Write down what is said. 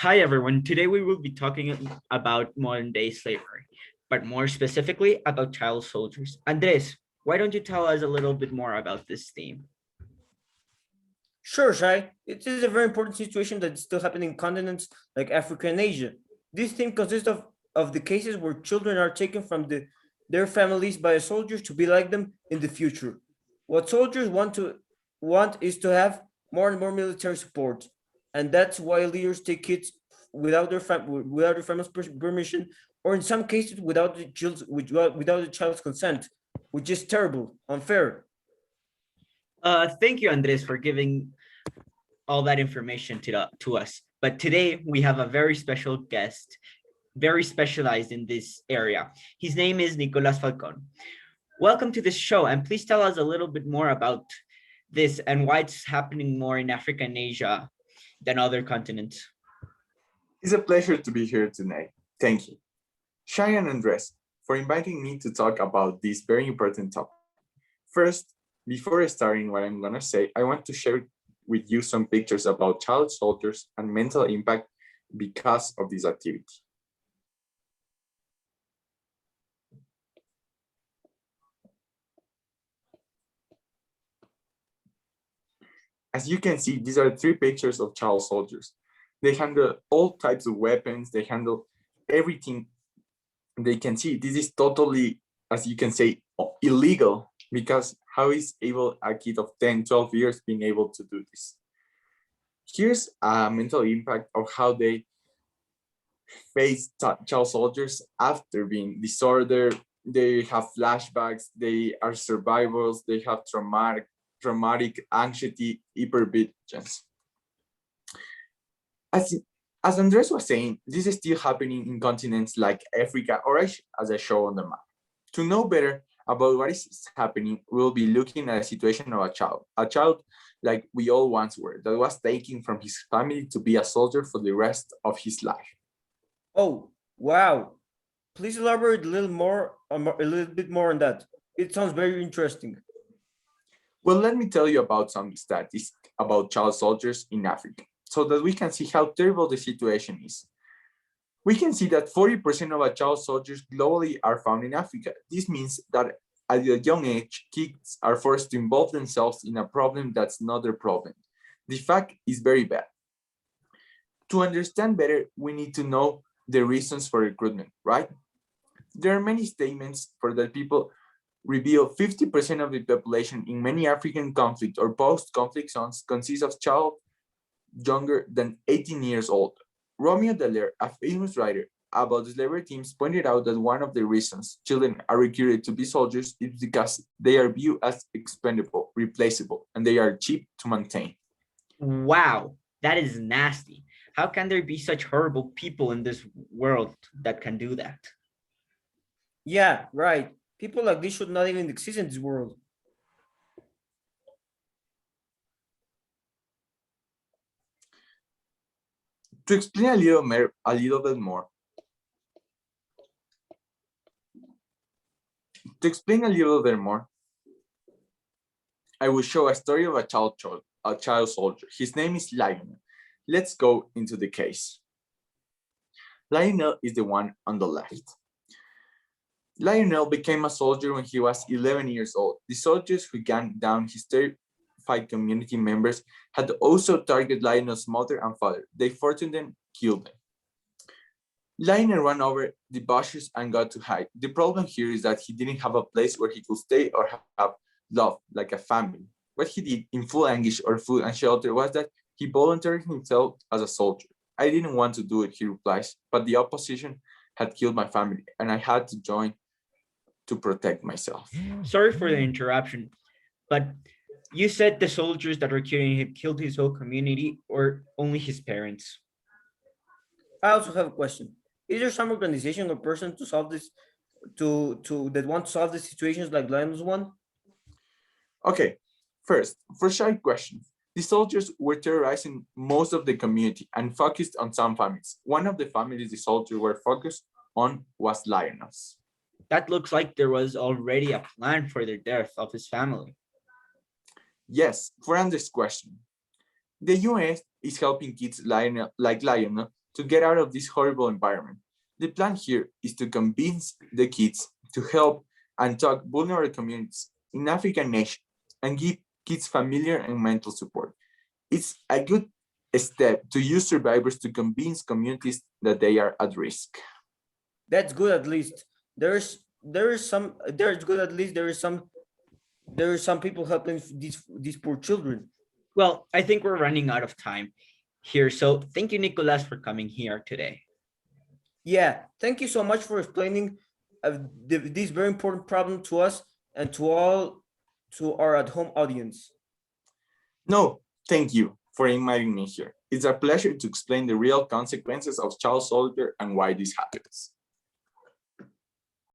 Hi everyone, today we will be talking about modern day slavery, but more specifically about child soldiers. Andres, why don't you tell us a little bit more about this theme? Sure, Shai. It is a very important situation that's still happening in continents like Africa and Asia. This theme consists of the cases where children are taken from their families by soldiers to be like them in the future. What soldiers want is to have more and more military support, and that's why leaders take kids without their family's permission, or in some cases without the child's consent, which is terrible, unfair. Thank you, Andres, for giving all that information to us. But today we have a very special guest, very specialized in this area. His name is Nicolas Falcon. Welcome to this show, and please tell us a little bit more about this and why it's happening more in Africa and Asia than other continents. It's a pleasure to be here tonight. Thank you, Cheyenne and Andres, for inviting me to talk about this very important topic. First, before starting what I'm gonna say, I want to share with you some pictures about child soldiers and mental impact because of this activity. As you can see, these are three pictures of child soldiers. They handle all types of weapons, they handle everything they can see. This is totally, as you can say, illegal, because how is able a kid of 10, 12 years being able to do this? Here's a mental impact of how they face child soldiers after being disordered. They have flashbacks, they are survivors, they have traumatic anxiety, hypervigilance. As, as Andres was saying, this is still happening in continents like Africa or Asia, as I show on the map. To know better about what is happening, we'll be looking at a situation of a child like we all once were, that was taken from his family to be a soldier for the rest of his life. Oh, wow. Please elaborate a little bit more on that. It sounds very interesting. Well, let me tell you about some statistics about child soldiers in Africa, so that we can see how terrible the situation is. We can see that 40% of our child soldiers globally are found in Africa. This means that at a young age, kids are forced to involve themselves in a problem that's not their problem. The fact is very bad. To understand better, we need to know the reasons for recruitment, right? There are many statements for that people reveal 50% of the population in many African conflict or post-conflict zones consists of child younger than 18 years old. Romeo Dallaire, a famous writer about the slavery teams, pointed out that one of the reasons children are recruited to be soldiers is because they are viewed as expendable, replaceable, and they are cheap to maintain. Wow, that is nasty. How can there be such horrible people in this world that can do that? Yeah, right. People like this should not even exist in this world. To explain a little bit more, I will show a story of a child soldier. His name is Lionel. Let's go into the case. Lionel is the one on the left. Lionel became a soldier when he was 11 years old. The soldiers who gunned down his terrified community members had also targeted Lionel's mother and father. They fortunately killed them. Lionel ran over the bushes and got to hide. The problem here is that he didn't have a place where he could stay or have love, like a family. What he did in full anguish or food and shelter was that he volunteered himself as a soldier. I didn't want to do it, he replies, but the opposition had killed my family and I had to join to protect myself. Sorry for the interruption, but you said the soldiers that were killing him killed his whole community or only his parents? I also have a question. Is there some organization or person to solve this to that want to solve the situations like Lionel's one? Okay, first, for side questions. The soldiers were terrorizing most of the community and focused on some families. One of the families the soldiers were focused on was Lionel's. That looks like there was already a plan for the death of his family. Yes, for Andres' question. The US is helping kids like Lionel to get out of this horrible environment. The plan here is to convince the kids to help and talk vulnerable communities in African nation and give kids familiar and mental support. It's a good step to use survivors to convince communities that they are at risk. That's good. At least there's good. At least there is some people helping these poor children. Well, I think we're running out of time here. So thank you, Nicolas, for coming here today. Yeah, thank you so much for explaining this very important problem to us and to our at-home audience. No, thank you for inviting me here. It's a pleasure to explain the real consequences of child soldier and why this happens.